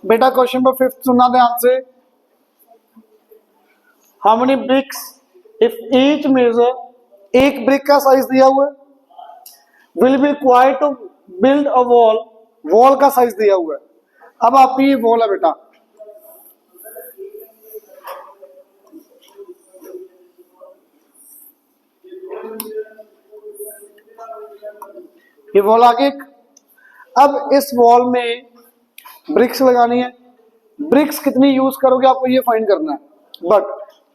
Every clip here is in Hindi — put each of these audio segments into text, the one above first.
बेटा क्वेश्चन नंबर 5 सुनना ध्यान से। How many bricks if each measure, एक ब्रिक का साइज दिया हुआ है, will be required to build a wall, wall का साइज दिया हुआ है। अब आपकी ये वॉल है बेटा, ये वॉल आ गई। अब इस वॉल में ब्रिक्स लगानी है। ब्रिक्स कितनी यूज करोगे आपको ये फाइंड करना है। बट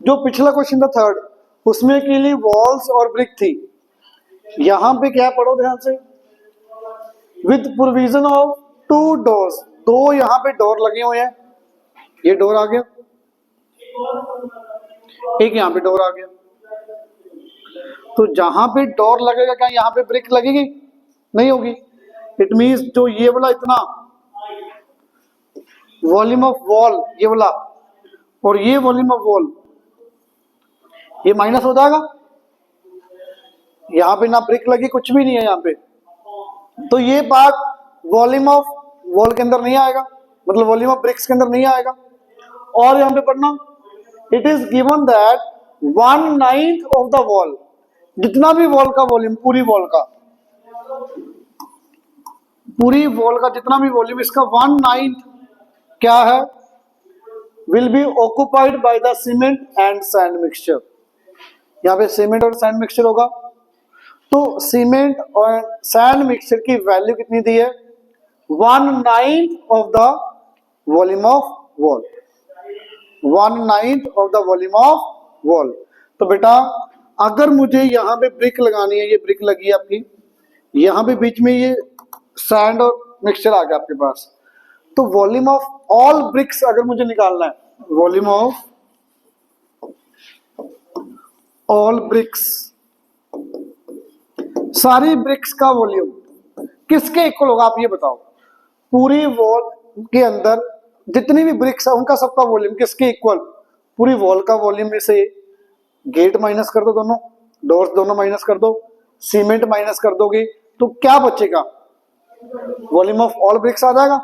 जो पिछला क्वेश्चन था थर्ड, उसमें के लिए वॉल्स और ब्रिक थी। यहां पे क्या पढ़ो ध्यान से, विद प्रोविजन ऑफ 2 डोर्स, 2 यहां पे डोर लगे हुए हैं। ये डोर आ गया, एक यहां पे डोर आ गया। तो जहां पे डोर लगेगा क्या यहां पे ब्रिक लगेगी? नहीं होगी। इट मींस जो ये वाला इतना वॉल्यूम ऑफ वॉल ये वाला और ये वॉल्यूम ऑफ वॉल ये माइनस हो जाएगा। यहां पे ना ब्रिक लगी, कुछ भी नहीं है यहां पे, तो ये पार्ट वॉल्यूम ऑफ वॉल के अंदर नहीं आएगा, मतलब वॉल्यूम ऑफ ब्रिक्स के अंदर नहीं आएगा। और यहां पे पढ़ना, it is given that 1/9 of the wall, जितना भी वॉल का वॉल्यूम, पूरी वॉल का जितना भी वॉल्यूम, इसका 1/9 क्या है, will B occupied by the cement and sand mixture. यहां पे सीमेंट और सैंड मिक्सचर होगा। तो सीमेंट और सैंड मिक्सचर की वैल्यू कितनी दी है? 1/9 of the volume of wall, 1/9 of the volume of wall. तो बेटा अगर मुझे यहां पे ब्रिक लगानी है, ये ब्रिक लगी है आपकी, यहां पे बीच में ये सैंड और मिक्सचर आ गया आपके पास, तो वॉल्यूम ऑफ ऑल ब्रिक्स अगर मुझे निकालना है, वॉल्यूम ऑफ ऑल ब्रिक्स, सारी ब्रिक्स का वॉल्यूम किसके इक्वल होगा आप ये बताओ। पूरी वॉल के अंदर जितनी भी ब्रिक्स है उनका सबका वॉल्यूम किसके इक्वल? पूरी वॉल का वॉल्यूम में से गेट माइनस कर दो, दोनों डोर्स दोनों माइनस कर दो, सीमेंट माइनस कर दोगे, तो क्या बचेगा? वॉल्यूम ऑफ ऑल ब्रिक्स आ जाएगा।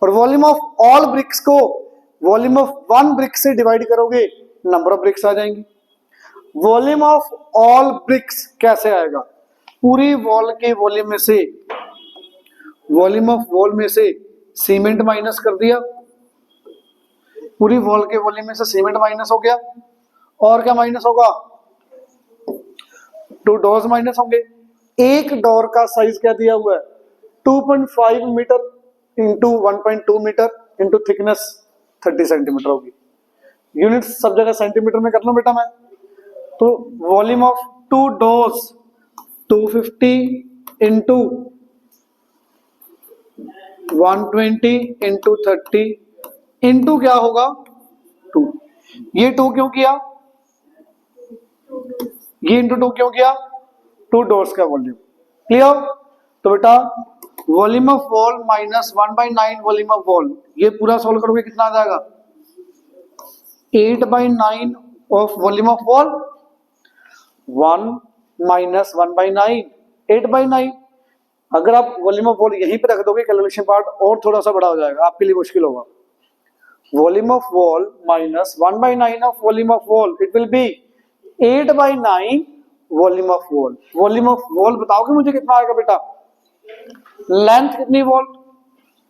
और वॉल्यूम ऑफ ऑल ब्रिक्स को वॉल्यूम ऑफ 1 ब्रिक से डिवाइड करोगे, नंबर ऑफ ब्रिक्स आ जाएंगी। वॉल्यूम ऑफ ऑल ब्रिक्स कैसे आएगा? पूरी वॉल के वॉल्यूम में से, वॉल्यूम ऑफ वॉल में से सीमेंट माइनस कर दिया, पूरी वॉल के वॉल्यूम में से सीमेंट माइनस हो गया, और क्या माइनस होगा? 2 डोर्स माइनस होंगे। एक डोर का साइज क्या दिया हुआ है? 2.5 metre into 1.2 metre into thickness 30 centimetre होगी। यूनिट सब जगह सेंटीमीटर में कर लो बेटा मैं। तो volume of 2 doors 250 into 120 into 30 into क्या होगा? 2। ये 2 क्यों किया? ये इंटू 2 क्यों किया? 2 डोर्स का वॉल्यूम। क्लियर? तो बेटा volume of wall minus 1/9 volume of wall, ये पूरा सोल्व करोगे कितना आ जाएगा? 8/9 of volume of wall, 1 minus 1/9, 8/9। अगर आप वॉल्यूम ऑफ वॉल यहीं पे रख दोगे कैलकुलेशन पार्ट और थोड़ा सा बड़ा हो जाएगा, आपके लिए मुश्किल होगा। Volume of wall minus 1/9 of volume of wall, it will be 8/9 volume of wall. Volume of wall बताओगे मुझे कितना आएगा बेटा? लेंथ कितनी वॉल?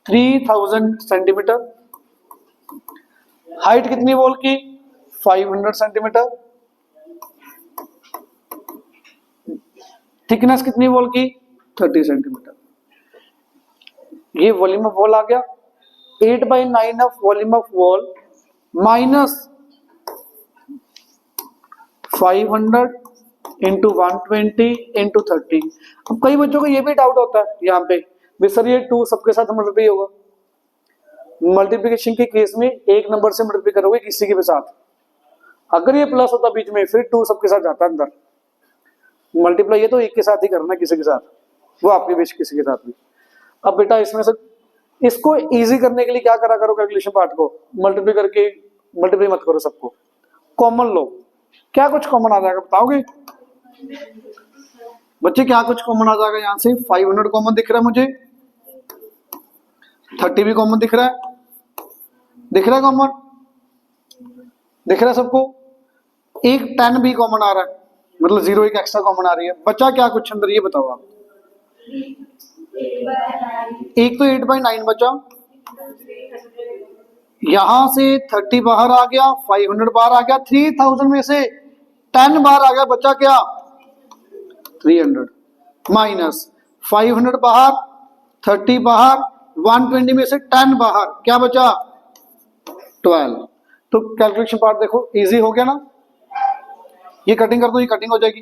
3000 सेंटीमीटर। हाइट कितनी वॉल की? 500 सेंटीमीटर। थिकनेस कितनी वॉल की? 30 सेंटीमीटर। ये वॉल्यूम ऑफ वॉल आ गया। 8/9 of volume of wall minus 500 into 120 into 30। अब कई बच्चों को ये भी डाउट होता है यहाँ पे, भी सर ये 2 सबके साथ मल्टीप्लाई होगा। मल्टीप्लिकेशन के केस में एक नंबर से मल्टीप्लाई करोगे किसी के भी साथ, अगर ये प्लस होता बीच में फिर 2 सबके साथ जाता अंदर। मल्टीप्लाई ये तो एक के साथ ही करना, किसी के साथ, वो आपके बीच किसी के साथ भी। अब बेटा इसमें से इसको इजी करने के लिए क्या करा करो, कैलकुलेशन पार्ट को मल्टीप्लाई करके, मल्टीप्लाई मत करो सबको, कॉमन लो। क्या कुछ कॉमन आ जाएगा बताओगे? बच्चे क्या कुछ कॉमन आ जाएगा यहाँ से? 500 कॉमन दिख रहा है मुझे, 30 भी कॉमन दिख रहा है, दिख रहा है कॉमन, दिख रहा है सबको। एक 10 भी कॉमन आ रहा है, मतलब 0 एक एक्स्ट्रा कॉमन आ रही है। बच्चा क्या कुछ अंदर, ये बताओ आप। एक तो 8/9 बचा, यहां से 30 बाहर आ गया, 500 बाहर आ गया, 3000 में से 10 बाहर आ गया, बचा क्या? 300 माइनस 500 बाहर, 30 बाहर, 120 में से 10 बाहर, क्या बचा? 12। तो कैलकुलेशन पार्ट देखो इजी हो गया ना। ये कटिंग कर दो, ये कटिंग हो जाएगी।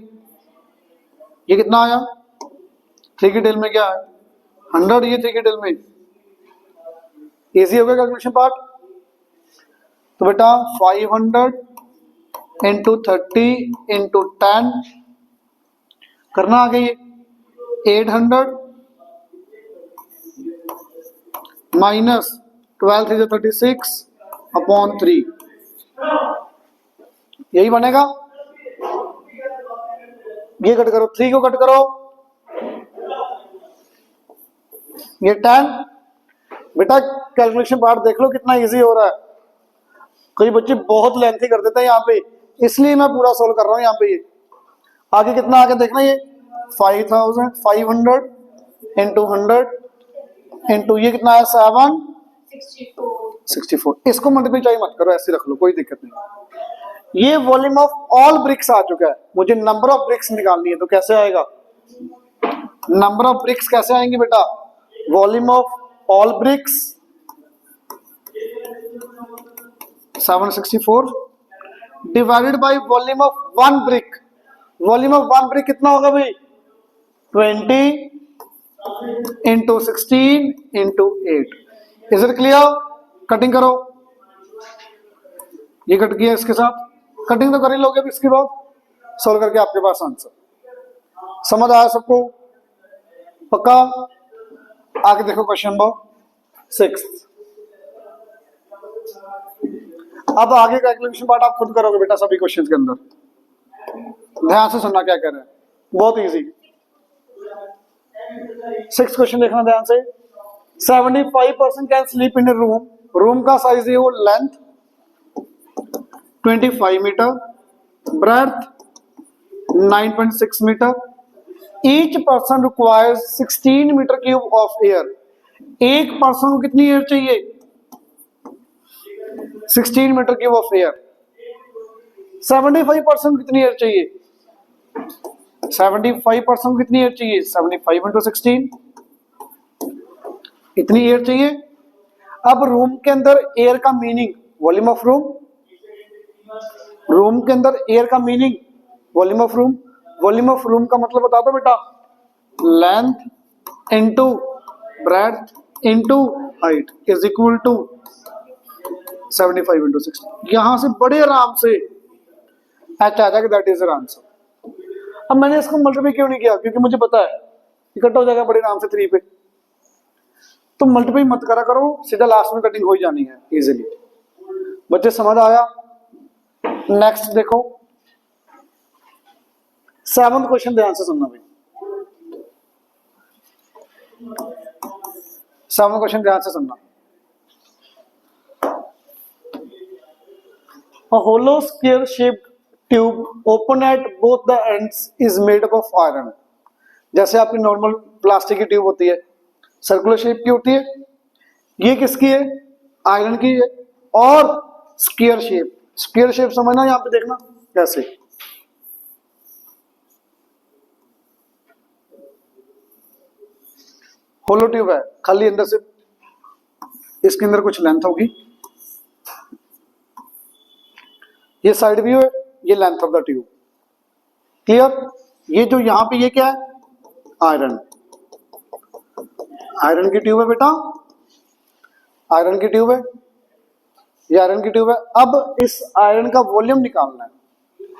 ये कितना आया? 3 की टेल में क्या है? 100, ये 3 की टेल में इजी हो गया कैलकुलेशन पार्ट। तो बेटा 500 इंटू 30 इंटू 10 करना आ गई 800 माइनस 12 3 36 अपॉन 3, यही बनेगा। ये कट करो, 3 को कट करो, ये 10। बेटा कैलकुलेशन पार्ट देख लो कितना इजी हो रहा है। कई बच्चे बहुत लेंथी कर देते हैं यहाँ पे, इसलिए मैं पूरा सोल्व कर रहा हूँ यहाँ पे। ये आगे कितना आगे देखना, ये 500 इंटू 100 इंटू ये कितना है 764। इसको मल्टीप्लाई मत करो, ऐसे रख लो, कोई दिक्कत नहीं। ये वॉल्यूम ऑफ ऑल ब्रिक्स आ चुका है, मुझे नंबर ऑफ ब्रिक्स निकालनी है। तो कैसे आएगा नंबर ऑफ ब्रिक्स? कैसे आएंगे बेटा? Volume of all BRICS 764 divided by volume of one brick. Volume of one brick कितना होगा भाई? 20 into 16 into 8। Is it clear? Cutting करो, ये कट किया, इसके साथ कटिंग तो कर ही लोगे, इसके बाद सॉल्व करके आपके पास आंसर। समझ आया सबको? पक्का? आगे देखो क्वेश्चन नंबर 6। अब आगे कैलकुलेशन पार्ट आप खुद करोगे बेटा सभी क्वेश्चंस के अंदर। ध्यान से सुनना क्या कह रहे हैं, बहुत इजी। 6 क्वेश्चन देखना ध्यान से। 75% can sleep in a room. Room का साइज है वो length 25 metre, breadth 9.6 metre. Each person requires 16 metre cube of air. एक पर्सन को कितनी एयर चाहिए? 16 मीटर क्यूब ऑफ एयर। 75% कितनी एयर चाहिए? 75% कितनी एयर चाहिए? 75 इंटू 16, इतनी एयर चाहिए। अब रूम के अंदर एयर का meaning volume of room. Room के अंदर एयर का meaning volume of room. Volume of room का मतलब बता दो बेटा, length into breadth into height is equal to 75 into 16। यहां से बड़े आराम से एच आ जाएगा, दैट इज योर आंसर। अब मैंने इसको मल्टीप्लाई क्यों नहीं किया? क्योंकि मुझे पता है इकट्ठा हो जाएगा बड़े आराम से 3 पे। तो मल्टीप्लाई मत करा करो, सीधा लास्ट में कटिंग हो ही जानी है इजीली। बच्चे समझ आया? नेक्स्ट देखो 7th क्वेश्चन, ध्यान से सुनना भाई। 7th क्वेश्चन ध्यान से सुनना। A hollow square shaped tube open at both the ends is made up of iron। जैसे आपकी नॉर्मल प्लास्टिक की ट्यूब होती है, सर्कुलर शेप की होती है, ये किसकी है? आयरन की है। और स्क्वायर शेप, स्क्वायर शेप समझना, यहां पे देखना कैसे। होलो ट्यूब है, खाली अंदर से इसके अंदर कुछ लेंथ होगी, ये साइड व्यू है, ये length of the tube. Clear? ये जो यहां पे ये क्या है? आयरन। आयरन की ट्यूब है बेटा, आयरन की ट्यूब है, ये आयरन की ट्यूब है। अब इस आयरन का वॉल्यूम निकालना है,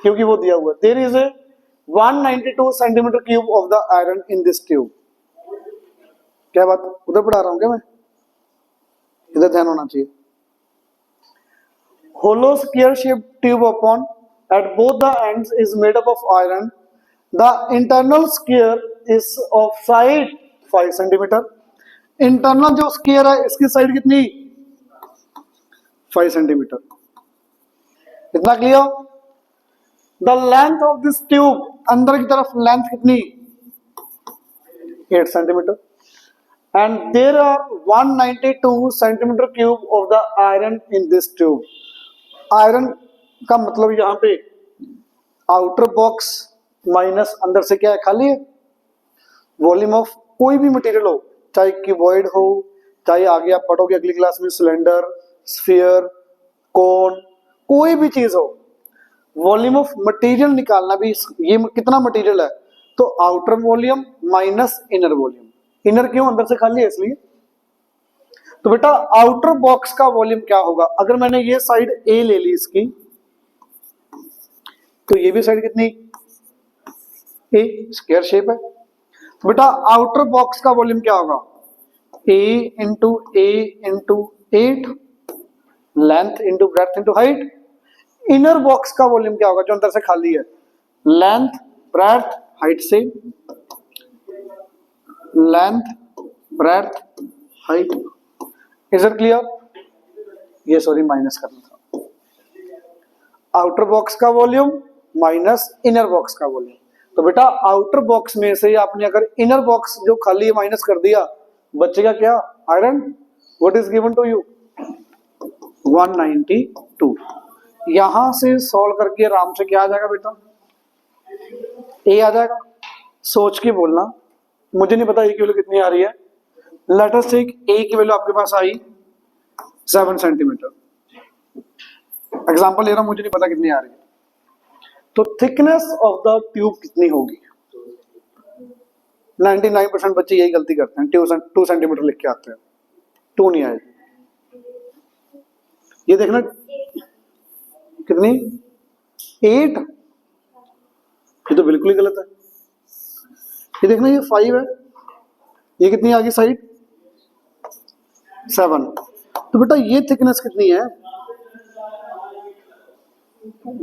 क्योंकि वो दिया हुआ है। There is a 192 centimetre cube of the iron in this tube. क्या बात, उधर पढ़ा रहा हूं क्या मैं? इधर ध्यान होना चाहिए। Hollow square shaped tube upon at both the ends is made up of iron the internal square is of side 5 centimetre. Internal जो स्क्वायर है इसकी साइड कितनी 5 सेंटीमीटर। इतना clear. The length of this tube, अंदर की तरफ लेंथ कितनी 8 centimetre. And there are 192 centimetre cube of the iron in this tube. Iron का मतलब यहां पे आउटर बॉक्स माइनस अंदर से क्या है खाली है। वॉल्यूम ऑफ कोई भी मटेरियल हो, चाहे क्यूबॉइड हो, चाहे आगे आप पढ़ोगे अगली क्लास में सिलेंडर, स्फीयर, कोन, कोई भी चीज हो, वॉल्यूम ऑफ मटेरियल निकालना भी ये कितना मटेरियल है तो outer volume minus inner volume. Inner क्यों, अंदर से खाली है इसलिए। तो बेटा आउटर बॉक्स का वॉल्यूम क्या होगा, अगर मैंने ये साइड ए ले ली इसकी तो ये भी साइड कितनी ए, स्क्वायर शेप है। तो बेटा आउटर बॉक्स का वॉल्यूम क्या होगा a into 8 length into breadth into height. Inner box का वॉल्यूम क्या होगा जो अंदर से खाली है, लेंथ ब्रेड्थ हाइट से, length breadth height. Is it clear. ये सॉरी माइनस करना था, आउटर बॉक्स का वॉल्यूम माइनस इनर बॉक्स का वॉल्यूम। तो बेटा आउटर बॉक्स में से आपने अगर इनर बॉक्स जो खाली है माइनस कर दिया, बचेगा क्या iron. What is given to you 192। यहां से सॉल्व करके आराम से क्या आ जाएगा बेटा ए आ जाएगा। सोच के बोलना, मुझे नहीं पता ए की वैल्यू कितनी आ रही है। लेट अस टेक ए की वैल्यू आपके पास आई 7 सेंटीमीटर। एग्जांपल ले रहा हूं, मुझे नहीं पता कितनी आ रही है। तो थिकनेस ऑफ द ट्यूब कितनी होगी। 99% बच्चे यही गलती करते हैं, 2 सेंटीमीटर लिख के आते हैं, 2 नहीं आएगी। ये देखना कितनी 8, ये तो बिल्कुल ही गलत है। ये देखना ये 5 है, ये कितनी आ गई साइड 7। तो बेटा ये थिकनेस कितनी है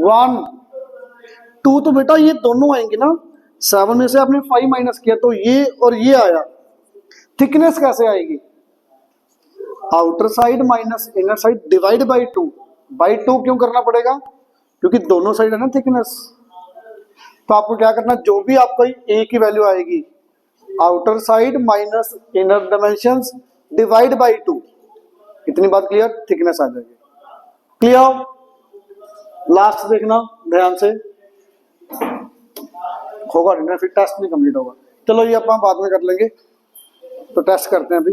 1 2। तो बेटा ये दोनों आएंगे ना, 7 में से आपने 5 माइनस किया तो ये और ये आया। थिकनेस कैसे आएगी, outer side minus inner side divide by 2। By 2 क्यों करना पड़ेगा, क्योंकि दोनों साइड है ना थिकनेस। तो आपको क्या करना, जो भी आपको ए की वैल्यू आएगी outer side minus inner dimensions divide by 2। इतनी बात क्लियर, थिकनेस आ जाएगी। क्लियर। लास्ट देखना ध्यान से, होगा नहीं ना फिर टेस्ट नहीं कंप्लीट होगा। चलो ये अपन बाद में कर लेंगे, तो टेस्ट करते हैं अभी।